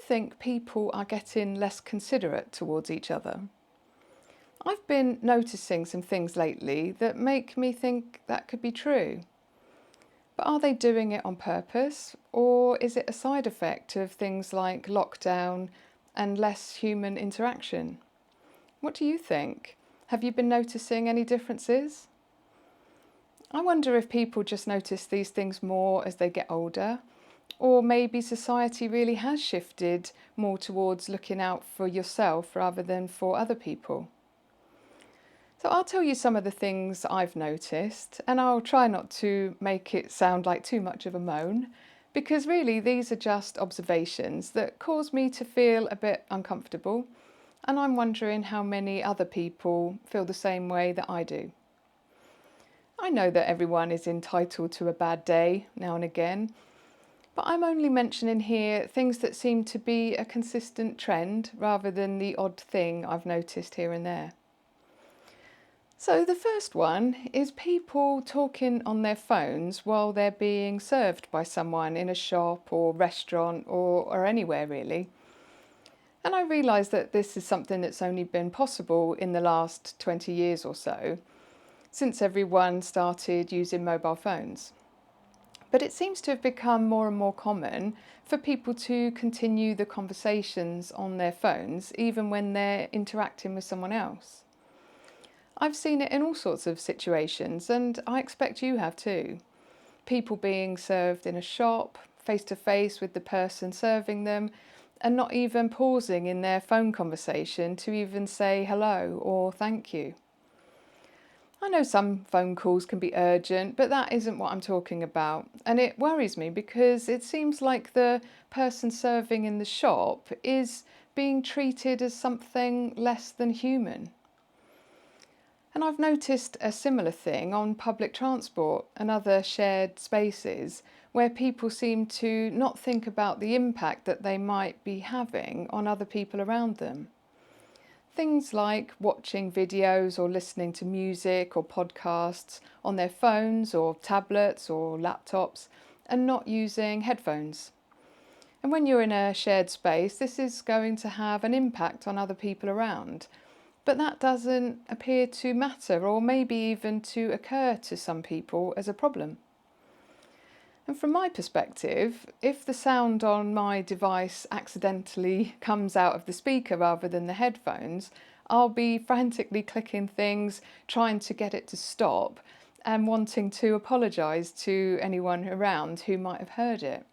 think people are getting less considerate towards each other? I've been noticing some things lately that make me think that could be true. But are they doing it on purpose, or is it a side effect of things like lockdown and less human interaction? What do you think? Have you been noticing any differences? I wonder if people just notice these things more as they get older, or maybe society really has shifted more towards looking out for yourself rather than for other people. So I'll tell you some of the things I've noticed, and I'll try not to make it sound like too much of a moan, because really these are just observations that cause me to feel a bit uncomfortable, and I'm wondering how many other people feel the same way that I do. I know that everyone is entitled to a bad day now and again, but I'm only mentioning here things that seem to be a consistent trend rather than the odd thing I've noticed here and there. So the first one is people talking on their phones while they're being served by someone in a shop or restaurant or anywhere really. And I realise that this is something that's only been possible in the last 20 years or so, since everyone started using mobile phones. But it seems to have become more and more common for people to continue the conversations on their phones even when they're interacting with someone else. I've seen it in all sorts of situations, and I expect you have too. People being served in a shop, face to face with the person serving them, and not even pausing in their phone conversation to even say hello or thank you. I know some phone calls can be urgent, but that isn't what I'm talking about. And it worries me because it seems like the person serving in the shop is being treated as something less than human. And I've noticed a similar thing on public transport and other shared spaces where people seem to not think about the impact that they might be having on other people around them. Things like watching videos or listening to music or podcasts on their phones or tablets or laptops and not using headphones. And when you're in a shared space, this is going to have an impact on other people around. But that doesn't appear to matter, or maybe even to occur to some people as a problem. And from my perspective, if the sound on my device accidentally comes out of the speaker rather than the headphones, I'll be frantically clicking things, trying to get it to stop, and wanting to apologise to anyone around who might have heard it.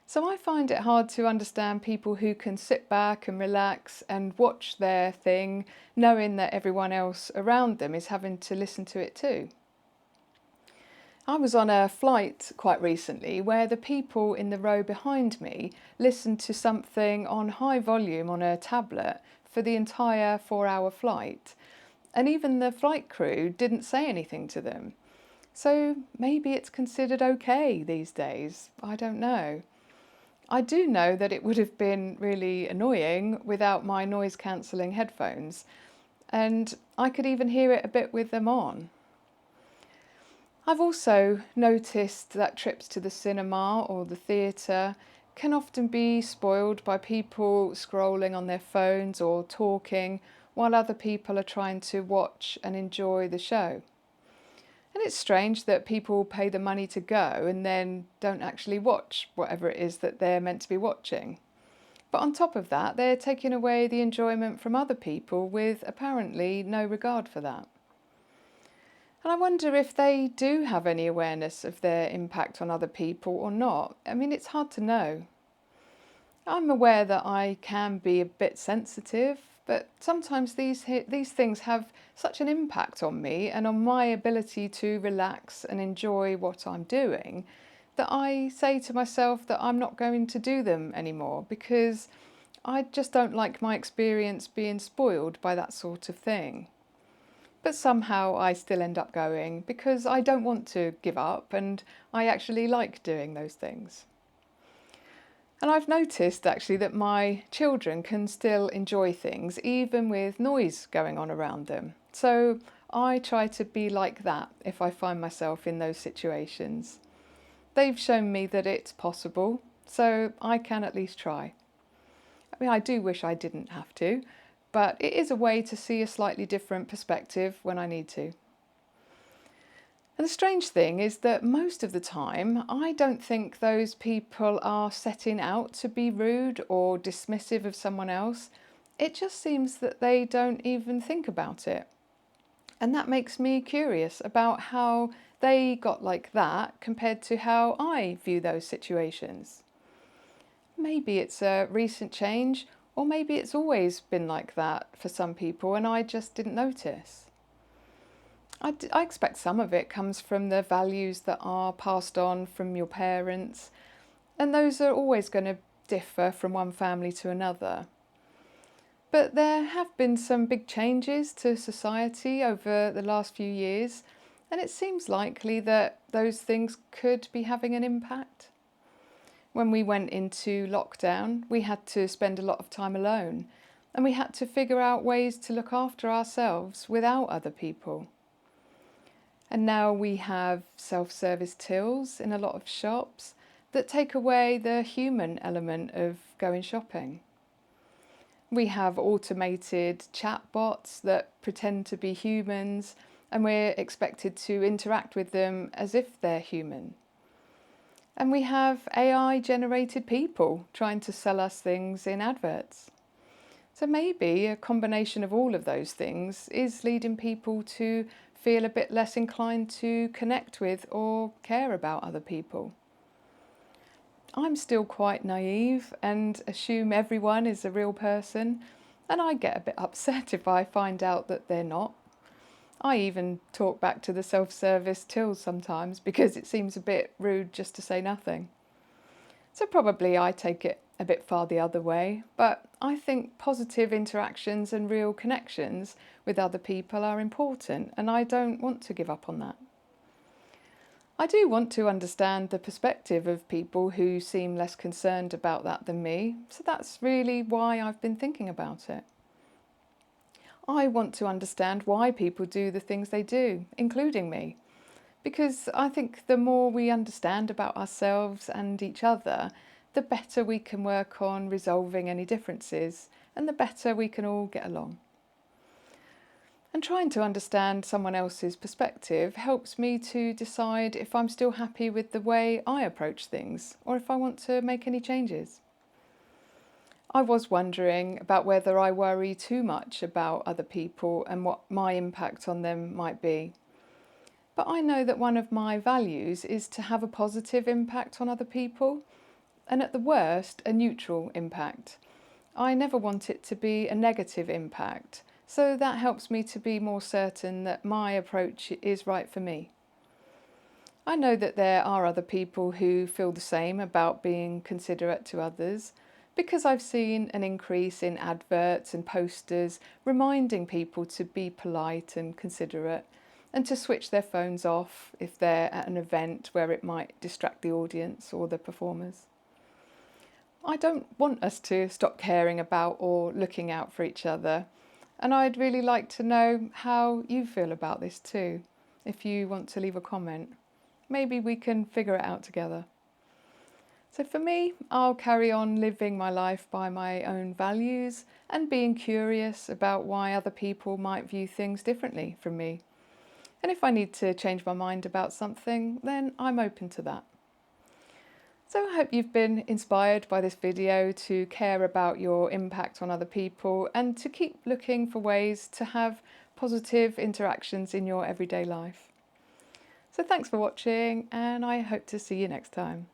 So I find it hard to understand people who can sit back and relax and watch their thing, knowing that everyone else around them is having to listen to it too. I was on a flight quite recently where the people in the row behind me listened to something on high volume on a tablet for the entire 4-hour flight, and even the flight crew didn't say anything to them. So maybe it's considered okay these days, I don't know. I do know that it would have been really annoying without my noise-cancelling headphones, and I could even hear it a bit with them on. I've also noticed that trips to the cinema or the theatre can often be spoiled by people scrolling on their phones or talking while other people are trying to watch and enjoy the show. And it's strange that people pay the money to go and then don't actually watch whatever it is that they're meant to be watching. But on top of that, they're taking away the enjoyment from other people with apparently no regard for that. And I wonder if they do have any awareness of their impact on other people or not. I mean, it's hard to know. I'm aware that I can be a bit sensitive, but sometimes these things have such an impact on me and on my ability to relax and enjoy what I'm doing that I say to myself that I'm not going to do them anymore because I just don't like my experience being spoiled by that sort of thing. But somehow I still end up going because I don't want to give up and I actually like doing those things. And I've noticed actually that my children can still enjoy things even with noise going on around them. So I try to be like that if I find myself in those situations. They've shown me that it's possible, so I can at least try. I mean, I do wish I didn't have to, but it is a way to see a slightly different perspective when I need to. And the strange thing is that most of the time, I don't think those people are setting out to be rude or dismissive of someone else. It just seems that they don't even think about it. And that makes me curious about how they got like that compared to how I view those situations. Maybe it's a recent change, or maybe it's always been like that for some people and I just didn't notice. I expect some of it comes from the values that are passed on from your parents, and those are always going to differ from one family to another. But there have been some big changes to society over the last few years, and it seems likely that those things could be having an impact. When we went into lockdown, we had to spend a lot of time alone, and we had to figure out ways to look after ourselves without other people. And now we have self-service tills in a lot of shops that take away the human element of going shopping. We have automated chatbots that pretend to be humans, and we're expected to interact with them as if they're human. And we have AI-generated people trying to sell us things in adverts. So maybe a combination of all of those things is leading people to feel a bit less inclined to connect with or care about other people. I'm still quite naive and assume everyone is a real person, and I get a bit upset if I find out that they're not. I even talk back to the self-service tills sometimes because it seems a bit rude just to say nothing. So probably I take it a bit far the other way, but I think positive interactions and real connections with other people are important, and I don't want to give up on that. I do want to understand the perspective of people who seem less concerned about that than me, so that's really why I've been thinking about it. I want to understand why people do the things they do, including me, because I think the more we understand about ourselves and each other, the better we can work on resolving any differences, and the better we can all get along. And trying to understand someone else's perspective helps me to decide if I'm still happy with the way I approach things, or if I want to make any changes. I was wondering about whether I worry too much about other people and what my impact on them might be. But I know that one of my values is to have a positive impact on other people, and at the worst, a neutral impact. I never want it to be a negative impact, so that helps me to be more certain that my approach is right for me. I know that there are other people who feel the same about being considerate to others, because I've seen an increase in adverts and posters reminding people to be polite and considerate, and to switch their phones off if they're at an event where it might distract the audience or the performers. I don't want us to stop caring about or looking out for each other, and I'd really like to know how you feel about this too, if you want to leave a comment. Maybe we can figure it out together. So for me, I'll carry on living my life by my own values and being curious about why other people might view things differently from me. And if I need to change my mind about something, then I'm open to that. So I hope you've been inspired by this video to care about your impact on other people and to keep looking for ways to have positive interactions in your everyday life. So thanks for watching, and I hope to see you next time.